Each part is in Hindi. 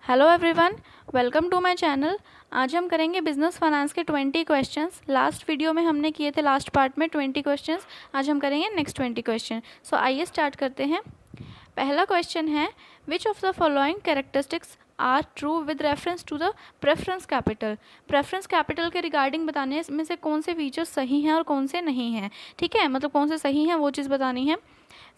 Hello everyone, welcome to my channel. आज हम करेंगे बिजनेस फाइनेंस के 20 क्वेश्चंस। लास्ट वीडियो में हमने किए थे लास्ट पार्ट में 20 क्वेश्चंस। आज हम करेंगे नेक्स्ट 20 क्वेश्चन। सो आइए स्टार्ट करते हैं। पहला क्वेश्चन है, which of the following characteristics are true with reference to the preference capital. Preference capital के रिगार्डिंग बताने में से कौन से फीचर्स सही हैं और कौन से नहीं हैं। ठीक है, मतलब कौन से सही हैं वो चीज़ बतानी है।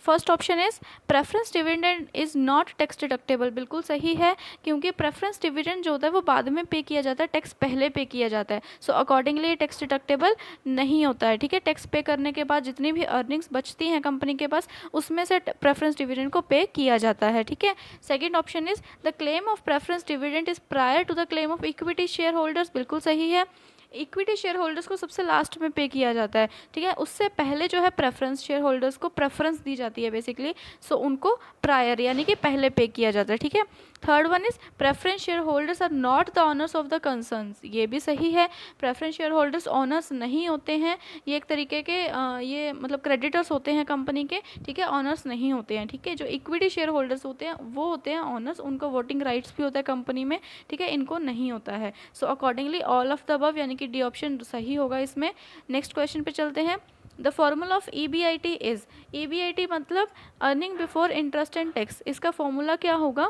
First option is preference dividend is not tax deductible. बिल्कुल सही है, क्योंकि प्रेफरेंस डिविडेंड जो होता है वो बाद में पे किया जाता है, टैक्स पहले पे किया जाता है। सो अकॉर्डिंगली ये टैक्स डिडक्टेबल नहीं होता है। ठीक है, टैक्स पे करने के बाद जितनी भी अर्निंग्स बचती हैं कंपनी के पास, उसमें से प्रेफरेंस डिविडेंड को पे किया जाता है। ठीक है, second option is the claim of preference dividend is prior to the claim of equity share holders. बिल्कुल सही है, इक्विटी शेयर होल्डर्स को सबसे लास्ट में पे किया जाता है। ठीक है, उससे पहले जो है प्रेफरेंस शेयर होल्डर्स को प्रेफरेंस दी जाती है बेसिकली। सो उनको प्रायर यानी कि पहले पे किया जाता है। ठीक है, third one is preference share holders are not the owners of the concerns. ये भी सही है, प्रेफरेंस शेयर होल्डर्स ऑनर्स नहीं होते हैं। ये एक तरीके के ये मतलब क्रेडिटर्स होते हैं कंपनी के। ठीक है, ऑनर्स नहीं होते हैं। ठीक है, जो इक्विटी शेयर होल्डर्स होते हैं वो होते हैं ऑनर्स, उनको वोटिंग राइट्स भी होता है कंपनी में। ठीक है, इनको नहीं होता है। So accordingly all of the above यानी कि डी ऑप्शन सही होगा इसमें। नेक्स्ट क्वेश्चन पे चलते हैं। The formula of EBIT is, EBIT मतलब earning before interest and tax. इसका फॉर्मूला क्या होगा?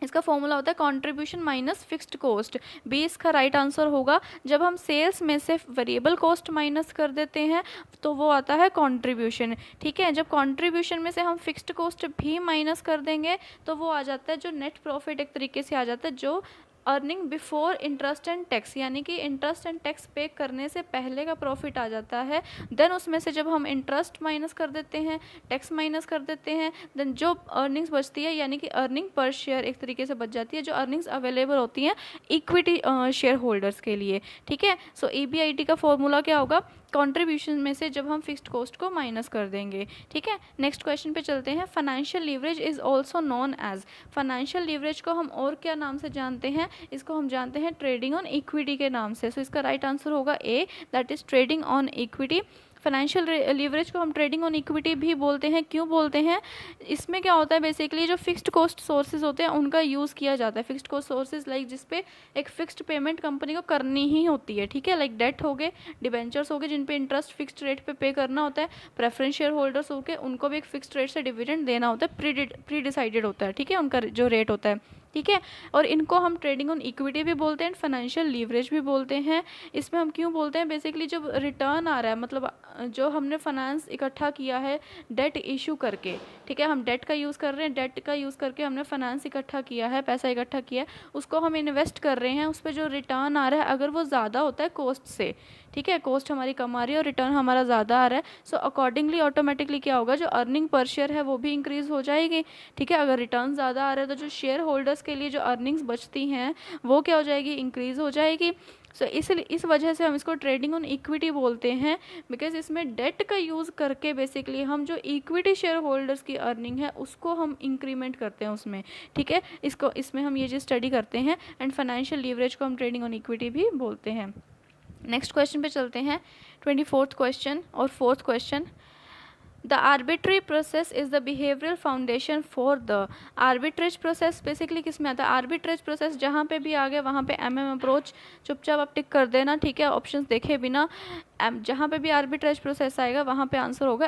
इसका फॉर्मूला होता है contribution minus fixed cost. B इसका राइट आंसर होगा। जब हम सेल्स में से वेरिएबल कॉस्ट माइनस कर देते हैं तो वो आता है कंट्रीब्यूशन। ठीक है, जब कंट्रीब्यूशन में से हम फिक्स्ड कॉस्ट भी माइनस कर देंगे तो वो आ जाता है जो नेट प्रॉफिट, एक तरीके से आ जाता है जो earning before interest and tax, यानी कि इंटरेस्ट एंड टैक्स पे करने से पहले का प्रॉफिट आ जाता है। देन उसमें से जब हम इंटरेस्ट माइनस कर देते हैं, टैक्स माइनस कर देते हैं, देन जो अर्निंग्स बचती है यानी कि अर्निंग पर शेयर एक तरीके से बच जाती है, जो अर्निंग्स अवेलेबल होती हैं इक्विटी शेयर होल्डर्स के लिए। ठीक है, सो EBIT का फॉर्मूला क्या होगा? कंट्रीब्यूशन में से जब हम फिक्स्ड कॉस्ट को माइनस कर देंगे। ठीक है, नेक्स्ट क्वेश्चन पे चलते हैं। Financial leverage is also known as. Financial leverage को हम और क्या नाम से जानते हैं? इसको हम जानते हैं ट्रेडिंग ऑन इक्विटी के नाम से। सो इसका राइट आंसर होगा A, that is trading on equity. Financial leverage को हम ट्रेडिंग ऑन इक्विटी भी बोलते हैं। क्यों बोलते हैं? इसमें क्या होता है बेसिकली जो फिक्स्ड कॉस्ट सोर्सेज होते हैं उनका यूज़ किया जाता है। फिक्स्ड कॉस्ट सोर्सेज लाइक जिसपे एक फिक्स्ड पेमेंट कंपनी को करनी ही होती है। ठीक है, लाइक डेट हो गए, डिबेंचर्स हो गए जिन पे इंटरेस्ट फिक्स्ड रेट पे करना होता है, प्रेफरेंस शेयर होल्डर्स हो गए उनको भी एक फिक्स्ड रेट से डिविडेंड देना होता है, प्री डिसाइडेड होता है। ठीक है, उनका जो रेट होता है। ठीक है, और इनको हम ट्रेडिंग ऑन इक्विटी भी बोलते हैं, फाइनेंशियल लीवरेज भी बोलते हैं। इसमें हम क्यों बोलते हैं? बेसिकली जब रिटर्न आ रहा है, मतलब जो हमने फाइनेंस इकट्ठा किया है डेट इशू करके। ठीक है, हम डेट का यूज़ कर रहे हैं, डेट का यूज़ करके हमने फाइनेंस इकट्ठा किया है, पैसा इकट्ठा किया है, उसको हम इन्वेस्ट कर रहे हैं। उस पर जो रिटर्न आ रहा है अगर वो ज़्यादा होता है कॉस्ट से, ठीक है, कॉस्ट हमारी कम आ रही है और रिटर्न हमारा ज़्यादा आ रहा है, सो अकॉर्डिंगली ऑटोमेटिकली क्या होगा? जो अर्निंग पर शेयर है वो भी इंक्रीज़ हो जाएगी। ठीक है, अगर रिटर्न ज़्यादा आ रहा है तो जो शेयर होल्डर्स के लिए जो अर्निंग्स बचती हैं वो क्या हो जाएगी? इंक्रीज़ हो जाएगी। सो इस वजह से हम इसको ट्रेडिंग ऑन इक्विटी बोलते हैं, बिकॉज इसमें डेट का यूज़ करके बेसिकली हम जो इक्विटी शेयर होल्डर्स की अर्निंग है उसको हम इंक्रीमेंट करते हैं उसमें। ठीक है, इसमें हम ये चीज़ स्टडी करते हैं, एंड फाइनेंशियल लीवरेज को हम ट्रेडिंग ऑन इक्विटी भी बोलते हैं। नेक्स्ट क्वेश्चन पे चलते हैं, 24th क्वेश्चन और 4th question. The arbitrary process is the behavioural foundation for the. Arbitrage process basically किस में आता है? आर्बिट्रेज प्रोसेस जहाँ पे भी आ गया वहाँ पे अप्रोच चुपचाप आप टिक कर देना। ठीक है, ऑप्शंस देखे बिना जहाँ पे भी आर्बिट्रेज प्रोसेस आएगा वहाँ पे आंसर होगा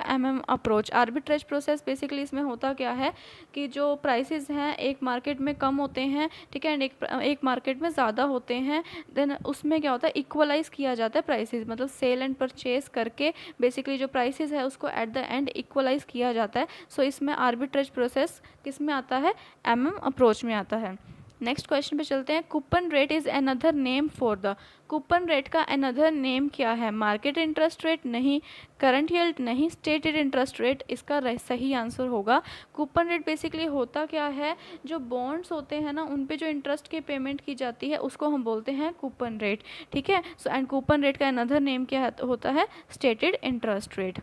अप्रोच। आर्बिट्रेज प्रोसेस बेसिकली इसमें होता क्या है कि जो प्राइसेस हैं एक मार्केट में कम होते हैं, ठीक है, एंड एक मार्केट में ज़्यादा होते हैं, देन उसमें क्या होता है? इक्वलाइज किया जाता है प्राइसेस, मतलब सेल एंड परचेज करके बेसिकली जो प्राइसेस है उसको एट द एंड इक्वलाइज किया जाता है। सो इसमें आर्बिट्रेज प्रोसेस किस में आता है? अप्रोच में आता है। नेक्स्ट क्वेश्चन पे चलते हैं। Coupon rate is another name for the. Coupon rate का अनदर नेम क्या है? मार्केट इंटरेस्ट रेट नहीं, करंट यील्ड नहीं, स्टेटेड इंटरेस्ट रेट इसका सही आंसर होगा। कूपन रेट बेसिकली होता क्या है? जो बॉन्ड्स होते हैं ना उन पे जो इंटरेस्ट की पेमेंट की जाती है उसको हम बोलते हैं कूपन रेट। ठीक है, सो एंड कूपन रेट का अनदर नेम क्या होता है? Stated interest rate.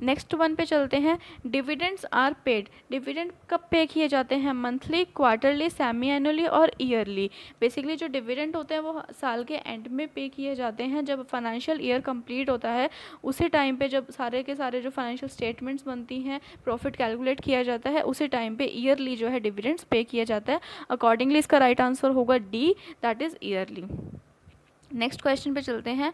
Next one पे चलते हैं, डिविडेंड्स आर पेड। डिविडेंड कब पे किए जाते हैं? मंथली, क्वार्टरली, सेमी एनुअली और ईयरली। बेसिकली जो डिविडेंड होते हैं वो साल के एंड में पे किए जाते हैं, जब फाइनेंशियल ईयर कंप्लीट होता है उसी टाइम पे, जब सारे के सारे जो फाइनेंशियल स्टेटमेंट्स बनती हैं, प्रॉफिट कैलकुलेट किया जाता है, उसी टाइम पे ईयरली जो है डिविडेंड्स पे किया जाता है। अकॉर्डिंगली इसका राइट आंसर होगा D, that is yearly. Next question पे चलते हैं,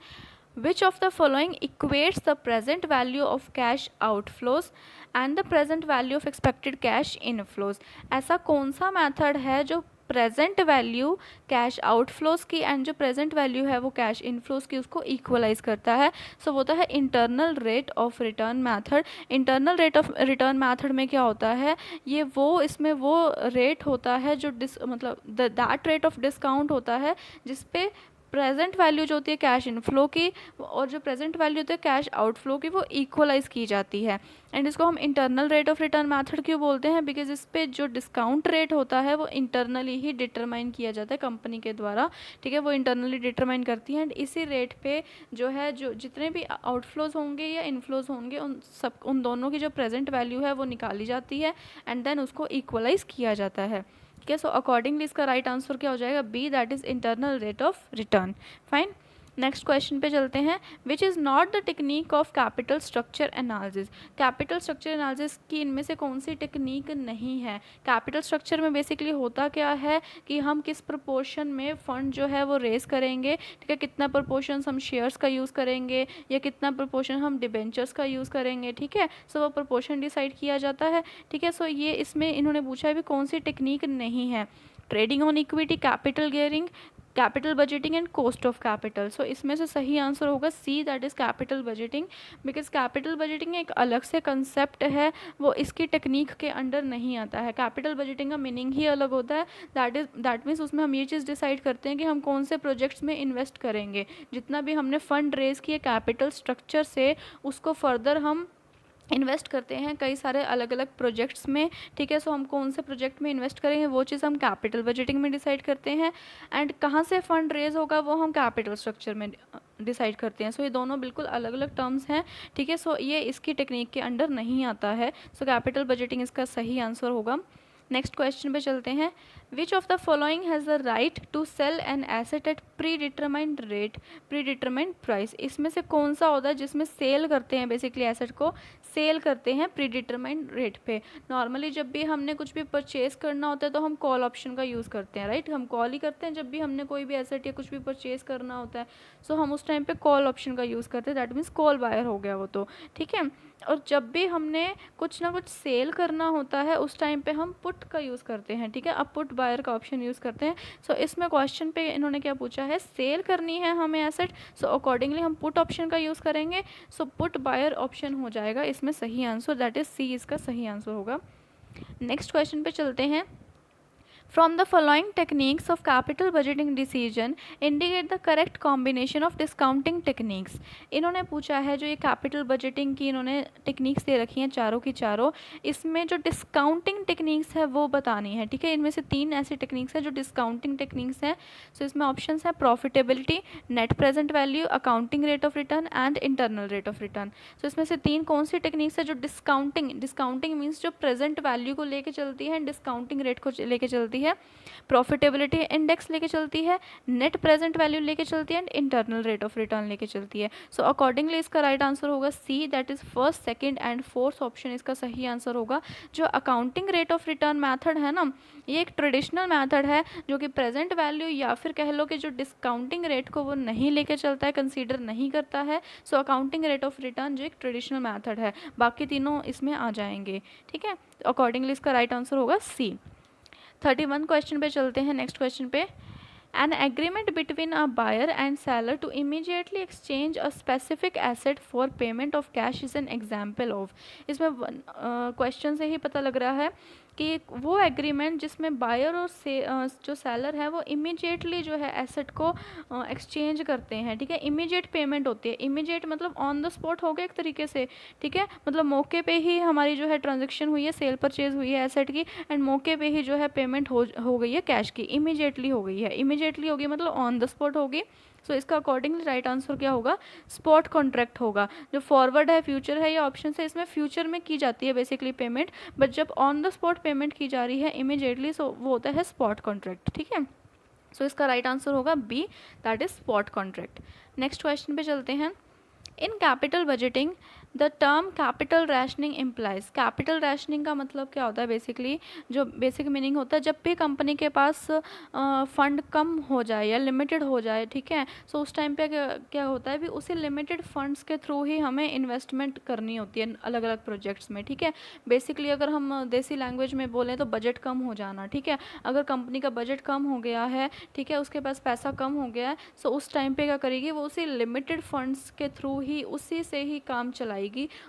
which of the following equates the present value of cash outflows and the present value of expected cash inflows? ऐसा कौन सा मेथड है जो प्रेजेंट वैल्यू कैश आउटफ्लोज की एंड जो प्रेजेंट वैल्यू है वो कैश इनफ्लोज की उसको इक्वलाइज करता है? सो वो होता है internal rate of return method. Internal rate of return method में क्या होता है, ये वो इसमें वो रेट होता है जो मतलब दैट रेट ऑफ डिस्काउंट होता है जिसपे प्रेजेंट वैल्यू जो होती है कैश इनफ्लो की और जो प्रेजेंट वैल्यू होती है कैश आउटफ्लो की वो इक्वलाइज की जाती है। एंड इसको हम internal rate of return method क्यों बोलते हैं? बिकॉज इस पे जो डिस्काउंट रेट होता है वो इंटरनली ही डिटरमाइन किया जाता है कंपनी के द्वारा, ठीक है, वो इंटरनली डिटरमाइन करती है। एंड इसी रेट पे जो है जो जितने भी आउटफ्लोज होंगे या इनफ्लोज होंगे उन दोनों की जो प्रेजेंट वैल्यू है वो निकाली जाती है एंड देन उसको इक्वलाइज किया जाता है। ठीक है, सो अकॉर्डिंगली इसका राइट आंसर क्या हो जाएगा? B, that is internal rate of return. Fine, next question पे चलते हैं, which is not the technique of capital structure analysis. Capital structure analysis की इनमें से कौन सी टेक्निक नहीं है? कैपिटल स्ट्रक्चर में बेसिकली होता क्या है कि हम किस प्रोपोर्शन में फंड जो है वो रेज करेंगे, ठीक है, कितना प्रोपोर्शन हम शेयर्स का यूज़ करेंगे या कितना प्रोपोर्शन हम डिबेंचर्स का यूज़ करेंगे, ठीक है, सो वो प्रोपोर्शन डिसाइड किया जाता है। ठीक है, सो ये इसमें इन्होंने पूछा है भी कौन सी टेक्निक नहीं है? Trading on equity, capital gearing, capital budgeting and cost of capital. So इसमें से सही आंसर होगा C, that is capital budgeting. Because capital budgeting एक अलग से कंसेप्ट है, वो इसकी टेक्निक के अंडर नहीं आता है। कैपिटल बजटिंग का मीनिंग ही अलग होता है। दैट मीन्स उसमें हम ये चीज़ डिसाइड करते हैं कि हम कौन से प्रोजेक्ट्स में इन्वेस्ट करेंगे। जितना भी हमने फंड रेज किए कैपिटल स्ट्रक्चर से, उसको फर्दर हम इन्वेस्ट करते हैं कई सारे अलग अलग प्रोजेक्ट्स में। ठीक है, सो हम कौन से प्रोजेक्ट में इन्वेस्ट करेंगे वो चीज़ हम कैपिटल बजटिंग में डिसाइड करते हैं। एंड कहाँ से फंड रेज होगा वो हम कैपिटल स्ट्रक्चर में डिसाइड करते हैं। सो ये दोनों बिल्कुल अलग अलग टर्म्स हैं। ठीक है, सो ये इसकी टेक्निक के अंडर नहीं आता है। सो कैपिटल बजटिंग इसका सही आंसर होगा। नेक्स्ट क्वेश्चन पे चलते हैं, which of the following has the right to sell an asset at predetermined rate, predetermined price. इसमें से कौन सा होता है जिसमें सेल करते हैं, बेसिकली एसेट को सेल करते हैं प्री डिटरमाइंड रेट पे? नॉर्मली जब भी हमने कुछ भी परचेज करना होता है तो हम कॉल ऑप्शन का यूज़ करते हैं, राइट, हम कॉल ही करते हैं जब भी हमने कोई भी एसेट या कुछ भी परचेज करना होता है। सो हम उस टाइम पे कॉल ऑप्शन का यूज़ करते हैं, दैट मीन्स कॉल बायर हो गया वो तो, ठीक है। और जब भी हमने कुछ ना कुछ सेल करना होता है उस टाइम पे हम पुट का यूज़ करते हैं, ठीक है, अब पुट बायर का ऑप्शन यूज़ करते हैं। सो इसमें क्वेश्चन पे इन्होंने क्या पूछा है, सेल करनी है हमें एसेट, सो अकॉर्डिंगली हम पुट ऑप्शन का यूज़ करेंगे। सो पुट बायर ऑप्शन हो जाएगा इसमें सही आंसर, दैट इज़ सी, इसका सही आंसर होगा। नेक्स्ट क्वेश्चन पे चलते हैं, From the following techniques of capital budgeting decision, indicate the correct combination of discounting techniques. इन्होंने पूछा है जो ये कैपिटल बजटिंग की इन्होंने टेक्निक्स दे रखी हैं चारों की चारों, इसमें जो डिस्काउंटिंग टेक्निक्स है वो बतानी है, ठीक है। इनमें से 3 ऐसी टेक्निक्स हैं जो डिस्काउंटिंग टेक्निक्स हैं। सो इसमें ऑप्शंस है profitability, net present value, accounting rate of return and internal rate of return. So इसमें से 3 कौन सी टेक्निक्स है जो डिस्काउंटिंग मीन्स जो प्रेजेंट वैल्यू को लेके चलती है, डिस्काउंटिंग रेट को लेके चलती है, प्रॉफिटेबिलिटी इंडेक्स लेके चलती है, नेट प्रेजेंट वैल्यू लेके चलती है and internal rate of return लेके चलती है। सो अकॉर्डिंगली इसका राइट आंसर होगा C, that is first, second and fourth option इसका सही आंसर होगा। जो accounting rate of return method है ना, ये एक ट्रेडिशनल मेथड है जो कि प्रेजेंट वैल्यू या फिर कह लो कि जो डिस्काउंटिंग रेट को वो नहीं लेके चलता है, कंसीडर नहीं करता है। So accounting rate of return जो एक ट्रेडिशनल मेथड है, बाकी तीनों इसमें आ जाएंगे, ठीक है। अकॉर्डिंगली इसका राइट आंसर होगा सी। 31 क्वेश्चन पे चलते हैं, नेक्स्ट क्वेश्चन पे, An agreement between a buyer and seller to immediately exchange a specific asset for payment of cash is an example of। इसमें क्वेश्चन से ही पता लग रहा है कि वो एग्रीमेंट जिसमें बायर और जो सेलर है वो इमीडिएटली जो है एसेट को एक्सचेंज करते हैं, ठीक है। इमीडिएट पेमेंट होती है, इमीडिएट मतलब ऑन द स्पॉट हो गया एक तरीके से, ठीक है, मतलब मौके पे ही हमारी जो है ट्रांजेक्शन हुई है, सेल परचेज हुई है एसेट की, एंड मौके पे ही जो है पेमेंट हो गई है कैश की, इमीडिएटली हो गई है, इमीडिएटली होगी मतलब ऑन द स्पॉट होगी। सो इसका अकॉर्डिंगली राइट आंसर क्या होगा, स्पॉट कॉन्ट्रैक्ट होगा। जो फॉरवर्ड है, फ्यूचर है, या ऑप्शन है, इसमें फ्यूचर में की जाती है बेसिकली पेमेंट, बट जब ऑन द स्पॉट पेमेंट की जा रही है इमीडिएटली, सो वो होता है स्पॉट कॉन्ट्रैक्ट। ठीक है, सो इसका राइट आंसर होगा B, that is spot contract. Next question पे चलते हैं। In capital budgeting the term capital rationing implies, capital rationing का मतलब क्या होता है, बेसिकली जो बेसिक मीनिंग होता है, जब भी कंपनी के पास फंड कम हो जाए या लिमिटेड हो जाए, ठीक है, सो उस टाइम पे क्या होता है, भी उसी लिमिटेड फंड्स के थ्रू ही हमें इन्वेस्टमेंट करनी होती है अलग अलग प्रोजेक्ट्स में। ठीक है, बेसिकली अगर हम देसी लैंग्वेज में बोलें तो बजट कम हो जाना। ठीक है, अगर कंपनी का बजट कम हो गया है, ठीक है, उसके पास पैसा कम हो गया है, सो उस टाइम पे क्या करेगी, वो उसी लिमिटेड फंड्स के थ्रू ही उसी से ही काम चलाएगी,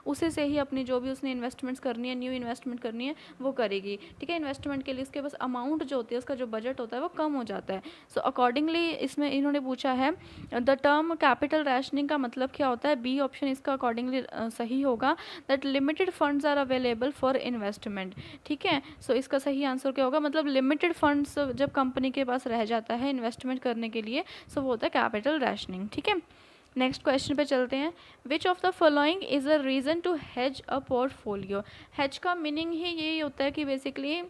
उसी से ही अपनी जो भी उसने इन्वेस्टमेंट्स करनी है, न्यू इन्वेस्टमेंट करनी है, वो करेगी। ठीक है, इन्वेस्टमेंट के लिए उसके पास अमाउंट जो होती है, उसका जो बजट होता है वो कम हो जाता है। सो अकॉर्डिंगली इसमें इन्होंने पूछा है द टर्म कैपिटल रैशनिंग का मतलब क्या होता है, बी ऑप्शन इसका अकॉर्डिंगली सही होगा, that limited funds are available for investment. ठीक है, सो इसका सही आंसर क्या होगा, मतलब लिमिटेड फंड्स जब कंपनी के पास रह जाता है इन्वेस्टमेंट करने के लिए, सो वो होता है कैपिटल रैशनिंग। ठीक है, नेक्स्ट क्वेश्चन पे चलते हैं। Which of the following is a reason to hedge a portfolio. Hedge का मीनिंग ही यही होता है कि बेसिकली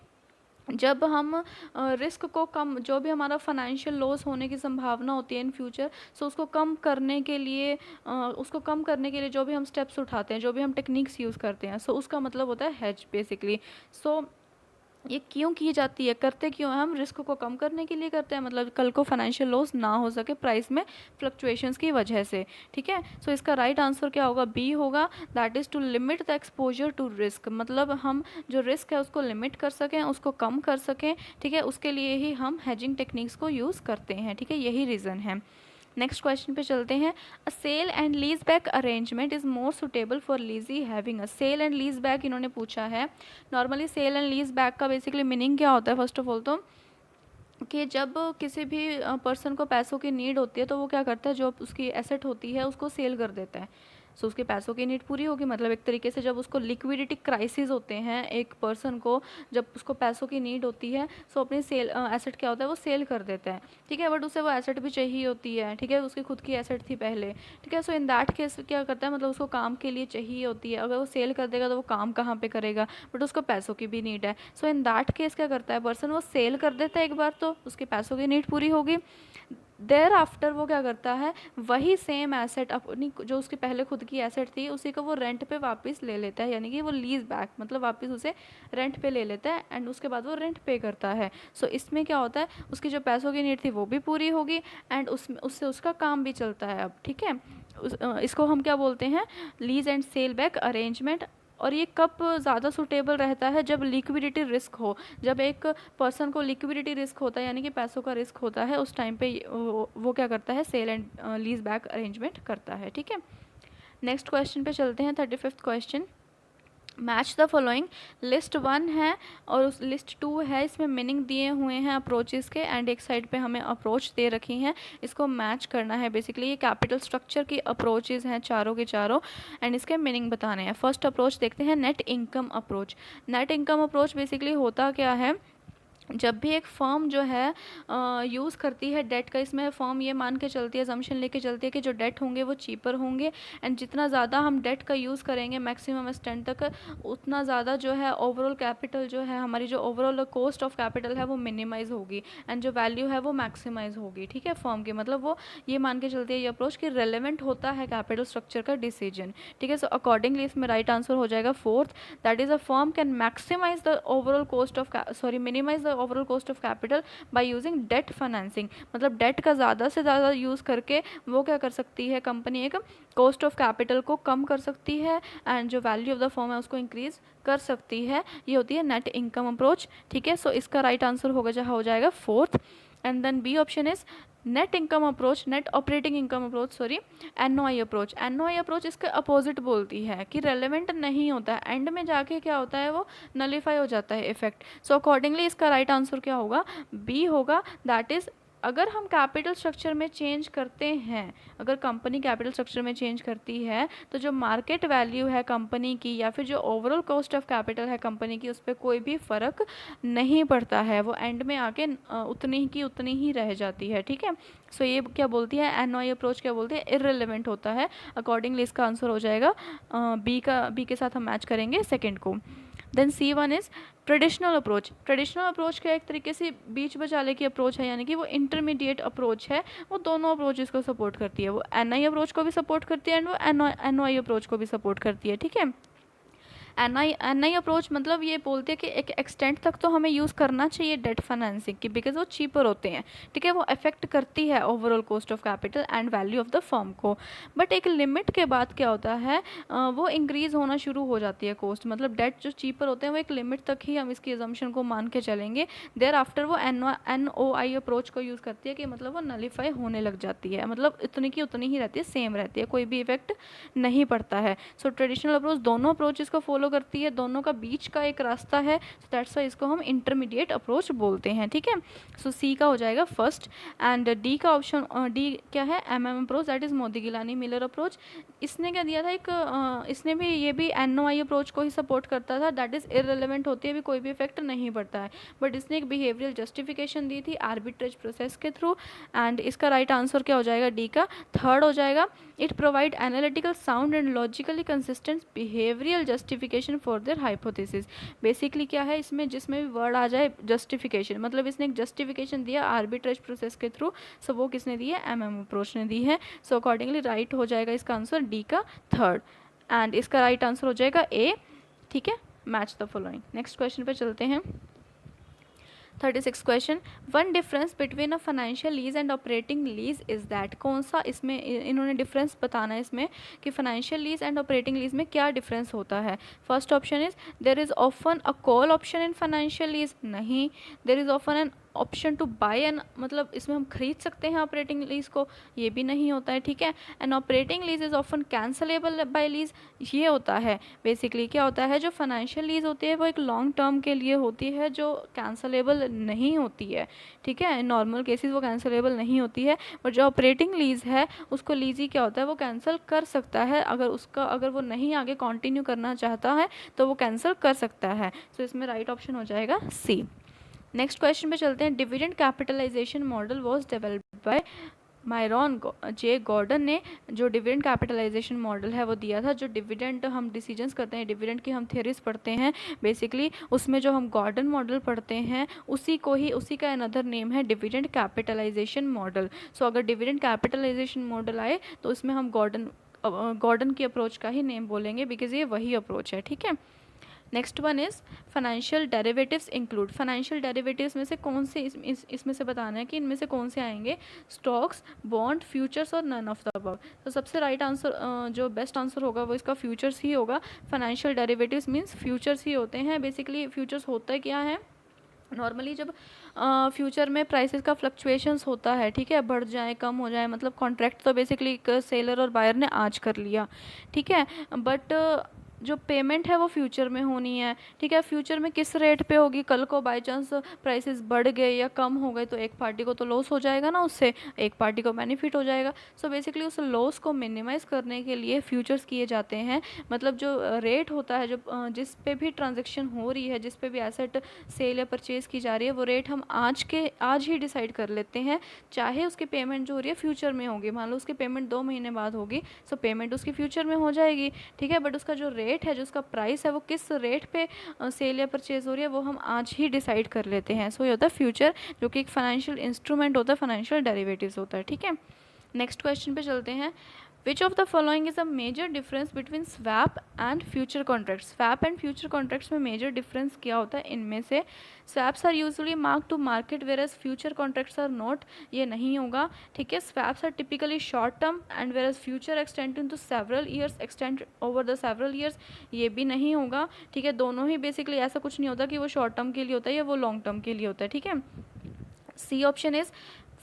जब हम रिस्क को कम, जो भी हमारा फाइनेंशियल लॉस होने की संभावना होती है इन फ्यूचर, सो उसको कम करने के लिए जो भी हम स्टेप्स उठाते हैं, जो भी हम टेक्निक्स यूज़ करते हैं, सो उसका मतलब होता है हेज बेसिकली। सो ये क्यों की जाती है, करते क्यों हैं हम, रिस्क को कम करने के लिए करते हैं, मतलब कल को फाइनेंशियल लॉस ना हो सके प्राइस में फ्लक्चुएशंस की वजह से। ठीक है, सो इसका राइट आंसर क्या होगा, बी होगा, that is to limit the exposure to risk, मतलब हम जो रिस्क है उसको लिमिट कर सकें, उसको कम कर सकें। ठीक है, उसके लिए ही हम हेजिंग टेक्निक्स को यूज़ करते हैं। ठीक है, यही रीज़न है। नेक्स्ट क्वेश्चन पे चलते हैं। A sale and lease back arrangement is more suitable for lessee having a, sale and lease back इन्होंने पूछा है। Normally sale and lease back का बेसिकली मीनिंग क्या होता है, फर्स्ट ऑफ ऑल तो कि जब किसी भी पर्सन को पैसों की नीड होती है, तो वो क्या करता है, जो उसकी एसेट होती है उसको सेल कर देता है, सो उसके पैसों की नीड पूरी होगी। मतलब एक तरीके से जब उसको लिक्विडिटी क्राइसिस होते हैं, एक पर्सन को जब उसको पैसों की नीड होती है, सो अपनी सेल एसेट क्या होता है, वो सेल कर देता है। ठीक है, बट उसे वो एसेट भी चाहिए होती है। ठीक है, उसकी खुद की एसेट थी पहले। ठीक है, सो इन दैट केस क्या करता है, मतलब उसको काम के लिए चाहिए होती है, अगर वो सेल कर देगा तो वो काम कहाँ पे करेगा, बट उसको पैसों की भी नीड है। सो इन दैट केस क्या करता है पर्सन, वो सेल कर देता है एक बार, तो उसके पैसों की नीड पूरी होगी। देर आफ्टर वो क्या करता है, वही सेम एसेट अपनी जो उसकी पहले खुद की एसेट थी, उसी को वो रेंट पे वापस ले लेता है, यानी कि वो लीज बैक, मतलब वापस उसे रेंट पे ले लेता है, एंड उसके बाद वो रेंट पे करता है। सो इसमें क्या होता है, उसकी जो पैसों की नीड थी वो भी पूरी होगी, एंड उससे उसका काम भी चलता है अब। ठीक है, इसको हम क्या बोलते हैं, lease and sale back arrangement. और ये कब ज़्यादा सूटेबल रहता है, जब लिक्विडिटी रिस्क हो, जब एक पर्सन को लिक्विडिटी रिस्क होता है, यानी कि पैसों का रिस्क होता है, उस टाइम पे वो क्या करता है, sale and lease back arrangement करता है। ठीक है, नेक्स्ट क्वेश्चन पे चलते हैं। 35th question. Match the following, list 1 है और उस लिस्ट 2 है, इसमें मीनिंग दिए हुए हैं अप्रोचेस के, एंड एक साइड पे हमें अप्रोच दे रखी हैं, इसको मैच करना है। बेसिकली ये कैपिटल स्ट्रक्चर की अप्रोचेस हैं चारों के चारों, एंड इसके मीनिंग बताने हैं। फर्स्ट अप्रोच देखते हैं, net income approach. Net income approach basically होता क्या है, जब भी एक फर्म जो है यूज़ करती है डेट का, इसमें फर्म ये मान के चलती है, अजम्पशन लेके चलती है कि जो डेट होंगे वो चीपर होंगे, एंड जितना ज़्यादा हम डेट का यूज़ करेंगे मैक्सिमम एक्सटेंट तक, उतना ज़्यादा जो है ओवरऑल कैपिटल जो है, हमारी जो ओवरऑल कॉस्ट ऑफ कैपिटल है वो मिनिमाइज़ होगी, एंड जो वैल्यू है वो मैक्सिमाइज़ होगी। ठीक है, फर्म की, मतलब वो ये मान के चलती है ये अप्रोच कि रेलेवेंट होता है कैपिटल स्ट्रक्चर का डिसीजन। ठीक है, सो अकॉर्डिंगली इसमें राइट आंसर हो जाएगा 4th, that is a firm can maximize the overall cost of minimize the overall cost of capital by using debt financing. मतलब डेट का ज़्यादा से ज़्यादा यूज़ करके वो क्या कर सकती है, कंपनी एक कॉस्ट ऑफ कैपिटल को कम कर सकती है, एंड जो वैल्यू ऑफ द फर्म है उसको इंक्रीज कर सकती है। ये होती है नेट इनकम अप्रोच। ठीक है, सो इसका राइट आंसर हो जाएगा 4th, and then B option is net income approach, net operating income approach, sorry, NOI approach. NOI approach इसके अपोजिट बोलती है कि रेलेवेंट नहीं होता है, एंड में जाके क्या होता है, वो नलीफाई हो जाता है इफेक्ट। सो अकॉर्डिंगली इसका राइट आंसर क्या होगा, बी होगा, दैट इज अगर हम कैपिटल स्ट्रक्चर में चेंज करते हैं, अगर कंपनी कैपिटल स्ट्रक्चर में चेंज करती है तो जो मार्केट वैल्यू है कंपनी की या फिर जो ओवरऑल कॉस्ट ऑफ कैपिटल है कंपनी की, उस पर कोई भी फ़र्क नहीं पड़ता है, वो एंड में आके उतनी की उतनी ही रह जाती है। ठीक है, सो ये क्या बोलती है, एनओआई अप्रोच क्या बोलती है, इररिलेवेंट होता है। अकॉर्डिंगली इसका आंसर हो जाएगा बी के साथ हम मैच करेंगे सेकेंड को। Then C1 is traditional approach. Traditional approach क्या एक तरीके से बीच बचाले की अप्रोच है, यानी कि वो इंटरमीडिएट अप्रोच है, वो दोनों अप्रोचेस को सपोर्ट करती है, वो एनआई अप्रोच को भी सपोर्ट करती है एंड वो एनओआई अप्रोच को भी सपोर्ट करती है। ठीक है, एनआई अप्रोच मतलब ये बोलते हैं कि एक एक्सटेंट तक तो हमें यूज़ करना चाहिए डेट फाइनेंसिंग की, बिकॉज वो चीपर होते हैं। ठीक है, वो अफेक्ट करती है overall cost of capital and value of the firm को, बट एक लिमिट के बाद क्या होता है वो इंक्रीज होना शुरू हो जाती है कॉस्ट, मतलब डेट जो चीपर होते हैं वो एक लिमिट तक ही हम इसकी एजम्पशन को मान के चलेंगे, देयर आफ्टर वो एनओआई अप्रोच को यूज़ करती है कि मतलब वो नलीफाई होने लग जाती है, मतलब इतनी की उतनी ही रहती है, सेम रहती है, कोई भी इफेक्ट नहीं पड़ता है। सो ट्रेडिशनल अप्रोच दोनों अप्रोचेस को फॉलो करती है, दोनों का बीच का एक रास्ता है, सो दैट्स वाई इसको हम इंटरमीडिएट अप्रोच बोलते हैं। ठीक है, सो सी का हो जाएगा फर्स्ट एंड डी का ऑप्शन, डी क्या है, MM approach, that is Modigliani Miller approach. इसने क्या दिया था, एक इसने भी ये भी एनओआई अप्रोच को ही सपोर्ट करता था, दैट इज इररिलेवेंट होती है, भी कोई भी इफेक्ट नहीं पड़ता है, बट इसने एक बिहेवियरल जस्टिफिकेशन दी थी आर्बिट्रेज प्रोसेस के थ्रू, एंड इसका राइट आंसर क्या हो जाएगा, डी का थर्ड हो जाएगा। It provide analytical sound and logically consistent behavioural justification for their hypothesis. Basically क्या है इसमें, जिसमें भी वर्ड आ जाए जस्टिफिकेशन, मतलब इसने एक जस्टिफिकेशन दिया आर्बिट्रेज प्रोसेस के थ्रू, सो वो किसने दी है, एमएम अप्रोच ने दी है। सो अकॉर्डिंगली राइट हो जाएगा इसका आंसर डी का थर्ड, एंड इसका राइट आंसर हो जाएगा ए। ठीक है, match the following. Next question पे चलते हैं। 36 question, one difference between a financial lease and operating lease is that. कौन सा इसमें इन्होंने डिफरेंस बताना है इसमें कि financial lease and operating lease में क्या डिफरेंस होता है। First option is there is often a call option in financial lease, नहीं। There is often an option to buy an, मतलब इसमें हम खरीद सकते हैं ऑपरेटिंग लीज को, ये भी नहीं होता है। ठीक है, an operating lease is often cancellable by lease, ये होता है। बेसिकली क्या होता है, जो फाइनेंशियल लीज होती है वो एक लॉन्ग टर्म के लिए होती है, जो कैंसलेबल नहीं होती है। ठीक है, नॉर्मल केसेस वो कैंसलेबल नहीं होती है, और जो ऑपरेटिंग लीज है उसको लीजी क्या होता है, वो कैंसिल कर सकता है, अगर वो नहीं आगे कंटिन्यू करना चाहता है तो वो कैंसिल कर सकता है। सो इसमें राइट ऑप्शन हो जाएगा सी। नेक्स्ट क्वेश्चन पे चलते हैं। Dividend capitalization model was developed by Myron J Gordon ने जो डिविडेंड कैपिटलाइजेशन मॉडल है वो दिया था। जो डिविडेंड हम डिसीजंस करते हैं, डिविडेंड की हम थ्योरीज पढ़ते हैं, बेसिकली उसमें जो हम गॉर्डन मॉडल पढ़ते हैं उसी का अनदर नेम है डिविडेंड कैपिटलाइजेशन मॉडल। सो अगर डिविडेंड कैपिटलाइजेशन मॉडल आए तो उसमें हम गॉर्डन की अप्रोच का ही नेम बोलेंगे, बिकॉज ये वही अप्रोच है। ठीक है, next one is financial derivatives include. Financial derivatives में से कौन से इसमें से बताना है कि इनमें से कौन से आएंगे, स्टॉक्स, बॉन्ड, फ्यूचर्स और नन ऑफ द अबव। तो सबसे राइट आंसर जो बेस्ट आंसर होगा वो इसका फ्यूचर्स ही होगा। फाइनेंशियल डेरिवेटिव्स मीन्स फ्यूचर्स ही होते हैं। बेसिकली फ्यूचर्स होता क्या है, नॉर्मली जब फ्यूचर में प्राइसेस का फ्लक्चुएशंस होता है, ठीक है, बढ़ जाए कम हो जाए, मतलब कॉन्ट्रैक्ट तो बेसिकली सेलर और बायर ने आज कर लिया, ठीक है, बट जो पेमेंट है वो फ्यूचर में होनी है। ठीक है, फ्यूचर में किस रेट पे होगी, कल को बाय चांस प्राइसेस बढ़ गए या कम हो गए तो एक पार्टी को तो लॉस हो जाएगा ना, उससे एक पार्टी को बेनिफिट हो जाएगा। सो बेसिकली उस लॉस को मिनिमाइज करने के लिए फ्यूचर्स किए जाते हैं। मतलब जो रेट होता है, जो जिस पे भी ट्रांजेक्शन हो रही है, जिस पे भी एसेट सेल या परचेज की जा रही है, वो रेट हम आज ही डिसाइड कर लेते हैं, चाहे उसकी पेमेंट जो हो रही है फ्यूचर में होगी। मान लो उसकी पेमेंट 2 महीने बाद होगी, सो पेमेंट उसकी फ्यूचर में हो जाएगी। ठीक है, बट उसका जो रेट है, जो उसका प्राइस है, वो किस रेट पे सेल या परचेज हो रही है, वो हम आज ही डिसाइड कर लेते हैं। सो ये होता है फ्यूचर, जो कि एक फाइनेंशियल इंस्ट्रूमेंट होता है, फाइनेंशियल डेरिवेटिव्स होता है। ठीक है, नेक्स्ट क्वेश्चन पे चलते हैं। Which of the following is a major difference between swap and future contracts? Swap and future contracts में major difference क्या होता है इनमें से? Swaps are usually marked to market whereas future contracts are not. ये नहीं होगा, ठीक है। Swaps are typically short term and whereas future extend into several years, extend over the several years. ये भी नहीं होगा, ठीक है। दोनों ही बेसिकली ऐसा कुछ नहीं होता कि वो शॉर्ट टर्म के लिए होता है या वो लॉन्ग टर्म के लिए होता है, ठीक है। C option is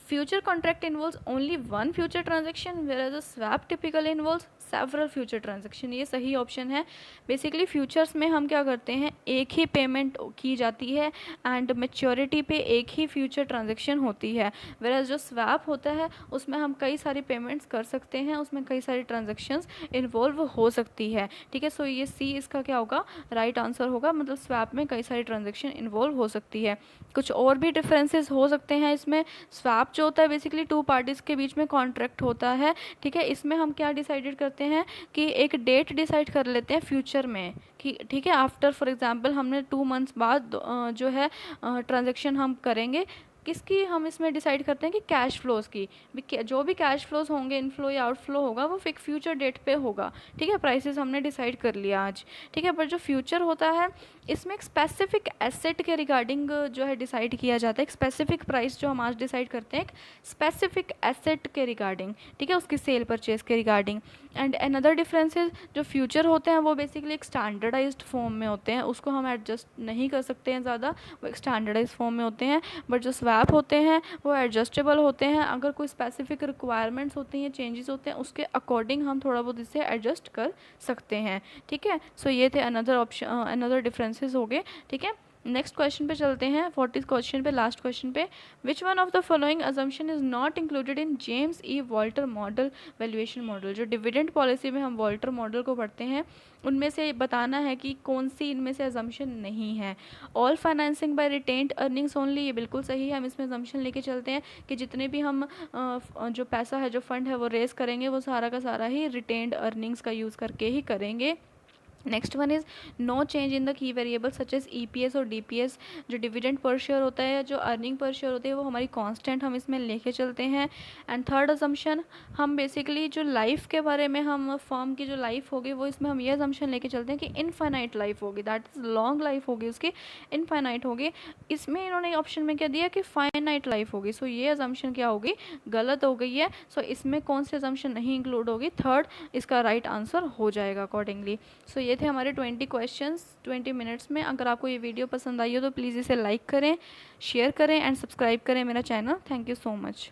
future contract involves only one future transaction whereas a swap typically involves several future transaction, ये सही ऑप्शन है। बेसिकली फ्यूचर्स में हम क्या करते हैं, एक ही पेमेंट की जाती है एंड मेच्योरिटी पे एक ही फ्यूचर ट्रांजेक्शन होती है। वेराज जो स्वैप होता है उसमें हम कई सारी पेमेंट्स कर सकते हैं, उसमें कई सारी ट्रांजेक्शन्स इन्वॉल्व हो सकती है, ठीक है। सो ये सी इसका क्या होगा, राइट आंसर होगा। मतलब स्वैप में कई सारी ट्रांजेक्शन इन्वॉल्व हो सकती है। कुछ और भी डिफरेंसेस हो सकते हैं इसमें। स्वैप जो होता है बेसिकली टू पार्टीज़ के बीच में कॉन्ट्रैक्ट होता है, ठीक है। इसमें हम क्या डिसाइडेड करते हैं कि एक डेट डिसाइड कर लेते हैं फ्यूचर में कि ठीक है, आफ्टर फॉर एग्जांपल हमने 2 मंथ्स बाद जो है ट्रांजेक्शन हम करेंगे। किसकी हम इसमें डिसाइड करते हैं कि कैश फ्लोज की, जो भी कैश फ्लोज होंगे, इनफ्लो या आउटफ्लो होगा, वो फिक्स फ्यूचर डेट पे होगा, ठीक है। प्राइसेस हमने डिसाइड कर लिया आज, ठीक है। पर जो फ्यूचर होता है इसमें एक स्पेसिफिक एसेट के रिगार्डिंग जो है डिसाइड किया जाता है। एक स्पेसिफिक प्राइस जो हम आज डिसाइड करते हैं एक स्पेसिफिक एसेट के रिगार्डिंग, ठीक है, उसकी सेल परचेज के रिगार्डिंग। एंड अनदर डिफरेंसेस, जो फ्यूचर होते हैं वो बेसिकली एक स्टैंडर्डाइज्ड फॉर्म में होते हैं, उसको हम एडजस्ट नहीं कर सकते हैं ज़्यादा, वो एक स्टैंडर्डाइज फॉर्म में होते हैं। बट जो स्वैप होते हैं वो एडजस्टेबल होते हैं, अगर कोई स्पेसिफिक रिक्वायरमेंट्स होती हैं, चेंजेस होते हैं, उसके अकॉर्डिंग हम थोड़ा बहुत इसे एडजस्ट कर सकते हैं, ठीक है। सो ये थे अनदर ऑप्शन, अनदर डिफरेंसेस हो गए, ठीक है। नेक्स्ट क्वेश्चन पे चलते हैं, 40th क्वेश्चन पे, लास्ट क्वेश्चन पे। Which one of the following assumption is not included in James E Walter model valuation model. जो डिविडेंड पॉलिसी में हम वॉल्टर मॉडल को पढ़ते हैं उनमें से बताना है कि कौन सी इनमें से अजम्पशन नहीं है। All financing by retained earnings only, ये बिल्कुल सही है। हम इसमें अजम्पशन लेके चलते हैं कि जितने भी हम जो पैसा है, जो फंड है वो रेस करेंगे, वो सारा का सारा ही रिटेन्ड अर्निंग्स का यूज़ करके ही करेंगे। Next one is no change in the key variable such as EPS और डीपीएस। जो डिविडेंड पर शेयर होता है, जो अर्निंग पर शेयर होती है, वो हमारी कांस्टेंट हम इसमें लेके चलते हैं। एंड थर्ड असम्पशन, हम बेसिकली जो लाइफ के बारे में, हम फर्म की जो लाइफ होगी वो इसमें हम ये असम्पशन लेके चलते हैं कि इनफाइनाइट लाइफ होगी, दैट इज़ लॉन्ग लाइफ होगी उसकी, इनफाइनाइट होगी। इसमें इन्होंने ऑप्शन में क्या दिया कि फाइनाइट लाइफ होगी। सो ये असम्पशन क्या होगी, गलत हो गई है। सो इसमें कौन सी असम्पशन नहीं इंक्लूड होगी, थर्ड इसका राइट आंसर हो जाएगा अकॉर्डिंगली। सो ये थे हमारे 20 क्वेश्चंस 20 मिनट्स में। अगर आपको ये वीडियो पसंद आई हो तो प्लीज़ इसे लाइक करें, शेयर करें एंड सब्सक्राइब करें मेरा channel. Thank you so much.